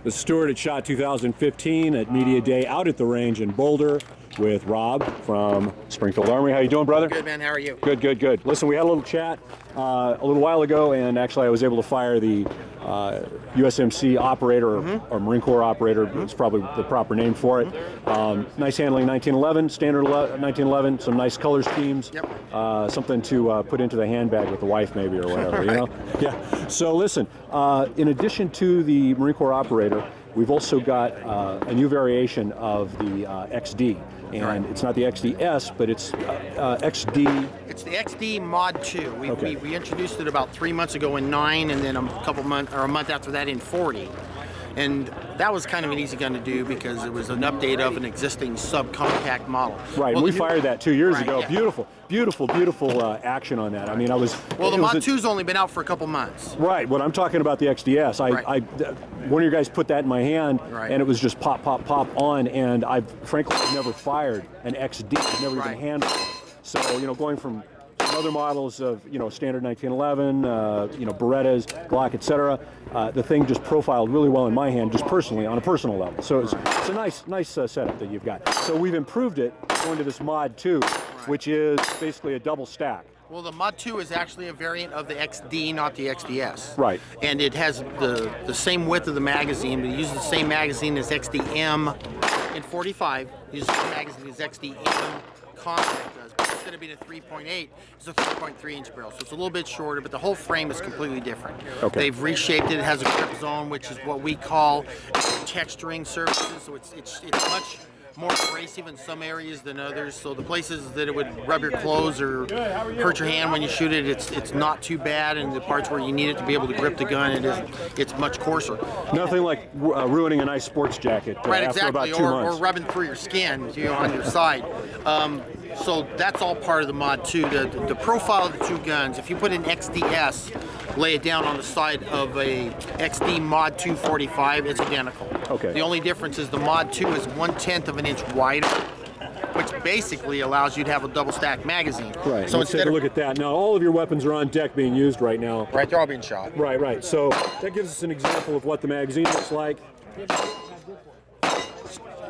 This is Stuart at SHOT 2015 at Media Day out at the range in Boulder with Rob from Springfield Armory. How you doing, brother? Good, man. How are you? Good, good, good. Listen, we had a little chat a little while ago, and actually I was able to fire the USMC operator or Marine Corps operator. It's probably the proper name for it. Nice handling 1911, standard 1911, some nice color schemes. Yep. Something to put into the handbag with the wife maybe or whatever, you know? Yeah. So listen, in addition to the Marine Corps operator, we've also got a new variation of the XD. And it's not the XDS, but it's XD. It's the XD Mod 2. We introduced it about 3 months ago in 9, and then a month after that in 40. And that was kind of an easy gun to do because it was an update of an existing subcompact model. Right, well, we fired that 2 years ago. Yeah. Beautiful, beautiful, beautiful action on that. I mean, I was... Well, the Mod 2's only been out for a couple months. Right, but I'm talking about the XDS. One of your guys put that in my hand, and it was just pop, pop, pop on, and frankly, I've never fired an XD. I've never even handled it. So, you know, going from other models of, you know, standard 1911, you know, Berettas, Glock, etc. The thing just profiled really well in my hand, just personally, on a personal level. So it's a nice setup that you've got. So we've improved it going to this Mod 2, which is basically a double stack. Well, the Mod 2 is actually a variant of the XD, not the XDS. Right. And it has the same width of the magazine, but it uses the same magazine as XDM in 45. It uses the same magazine as XDM compact does. But instead of being a 3.8, it's a 3.3 inch barrel. So it's a little bit shorter, but the whole frame is completely different. Okay. They've reshaped it. It has a grip zone, which is what we call texturing surfaces. So it's much more abrasive in some areas than others. So the places that it would rub your clothes or hurt your hand when you shoot it, it's not too bad. And the parts where you need it to be able to grip the gun, it's much coarser. Nothing like ruining a nice sports jacket after about 2 months. Or rubbing through your skin, you know, on your side. So that's all part of the Mod 2. The profile of the two guns, if you put an XDS, lay it down on the side of a XD Mod 2 45, it's identical. Okay. The only difference is the Mod 2 is 1/10 of an inch wider, which basically allows you to have a double stack magazine. Right. So let's take a look at that. Now, all of your weapons are on deck being used right now. Right, they're all being shot. Right, right. So that gives us an example of what the magazine looks like.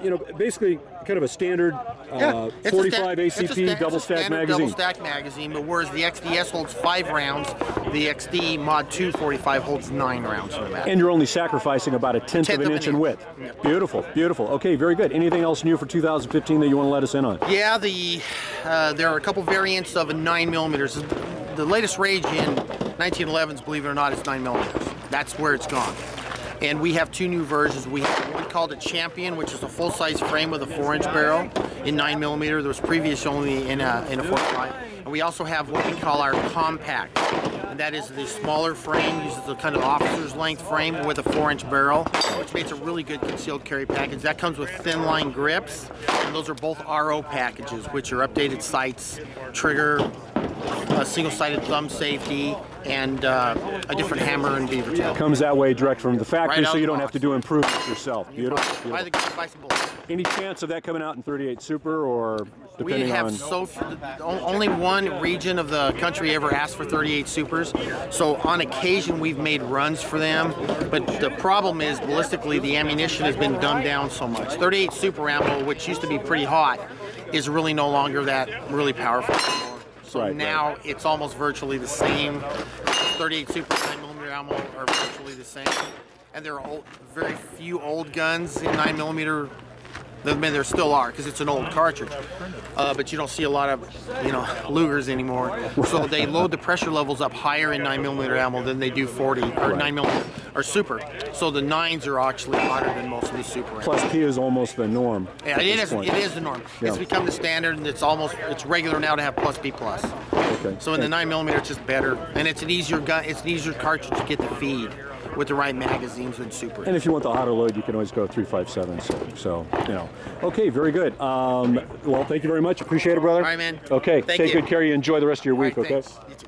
You know, basically kind of a standard 45 ACP double stack magazine. Double stack magazine, but whereas the XDS holds 5 rounds, the XD Mod 2 45 holds 9 rounds in the mag. And you're only sacrificing about a tenth of an inch in width. Yeah. Beautiful, beautiful. Okay, very good. Anything else new for 2015 that you want to let us in on? Yeah, there are a couple variants of a 9mm. The latest rage in 1911s, believe it or not, is 9mm. That's where it's gone. And we have 2 new versions. We have one called a Champion, which is a full-size frame with a 4-inch barrel in 9mm. There was previous only in a 45. And we also have what we call our Compact. And that is the smaller frame, uses the kind of officer's length frame with a 4-inch barrel, which makes a really good concealed carry package. That comes with thin line grips, and those are both RO packages, which are updated sights, trigger, single-sided thumb safety, and a different hammer and beaver tail. Comes that way direct from the factory, right, so you don't have to do improvements yourself. Beautiful. Buy some bullets. Any chance of that coming out in 38 Super, or depending on? Only one region of the country ever asked for 38 Supers, so on occasion we've made runs for them, but the problem is ballistically the ammunition has been dumbed down so much. 38 Super ammo, which used to be pretty hot, is really no longer that really powerful anymore. So now it's almost virtually the same. 38 Super 9mm ammo are virtually the same, and there are very few old guns in 9mm. I mean, there still are because it's an old cartridge, but you don't see a lot of, you know, Lugers anymore. So they load the pressure levels up higher in 9mm ammo than they do 40 or 9mm or Super. So the 9s are actually hotter than most of the Super ammo. Plus P is almost the norm. Yeah, it is the norm. Yeah. It's become the standard, and it's regular now to have plus P plus. Okay. So in the 9mm, it's just better, and it's an easier gun. It's an easier cartridge to get the feed with the right magazines than Super. And if you want the hotter load, you can always go 357. So you know. Okay, very good. Well, thank you very much. Appreciate it, brother. All right, man. Okay, take good care of you. Enjoy the rest of your week. Right, okay. Thanks. You too.